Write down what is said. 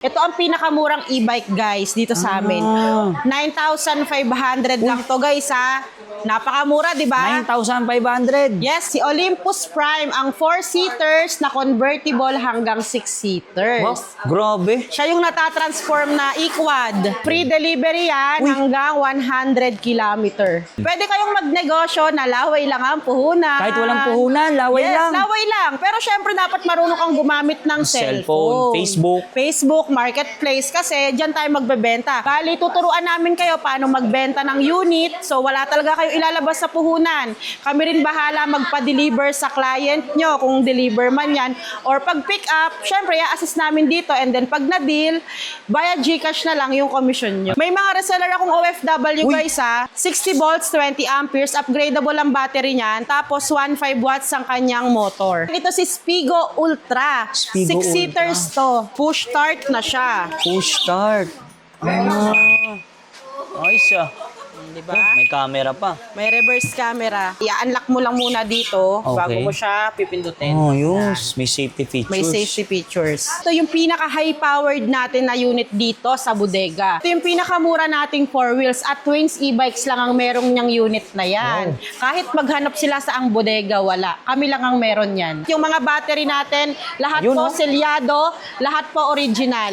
Ito ang pinakamurang e-bike guys dito sa amin. 9,500 lang to guys ha. Napakamura, di ba? 9,500. Yes, si Olympus Prime, ang 4-seaters na convertible hanggang 6-seaters. Wow, grabe. Siya yung natatransform na e-quad. Free delivery yan hanggang 100 kilometer. Pwede kayong magnegosyo na laway lang ang puhunan. Kahit walang puhunan, laway yes, lang. laway lang. Pero syempre dapat marunong kang gumamit ng Cellphone, Facebook, marketplace kasi dyan tayo magbebenta. Bali, tuturuan namin kayo paano magbenta ng unit. So wala talaga kayo ilalabas sa puhunan. Kami rin bahala magpa-deliver sa client nyo kung deliver man yan. Or pag pick up, syempre i-assist namin dito and then pag na-deal, via GCash na lang yung commission nyo. May mga reseller akong OFW guys ha. 60 volts, 20 amperes, upgradable ang battery niyan. Tapos 1.5 watts ang kanyang motor. Ito si Spigo Ultra. Spigo 6-seaters to. Push start na siya. Push start. Ayos ah. Diba? May camera pa. May reverse camera. I-unlock mo lang muna dito bago mo siya pipindutin. Oh, yus. May safety features. May safety features. Ito yung pinaka high-powered natin na unit dito sa bodega. Ito yung pinakamura nating 4 wheels at Twins e-bikes lang ang merong niyang unit na yan. Kahit maghanap sila sa ang bodega, wala. Kami lang ang meron yan. Yung mga battery natin, lahat Yun, po selyado, lahat po original.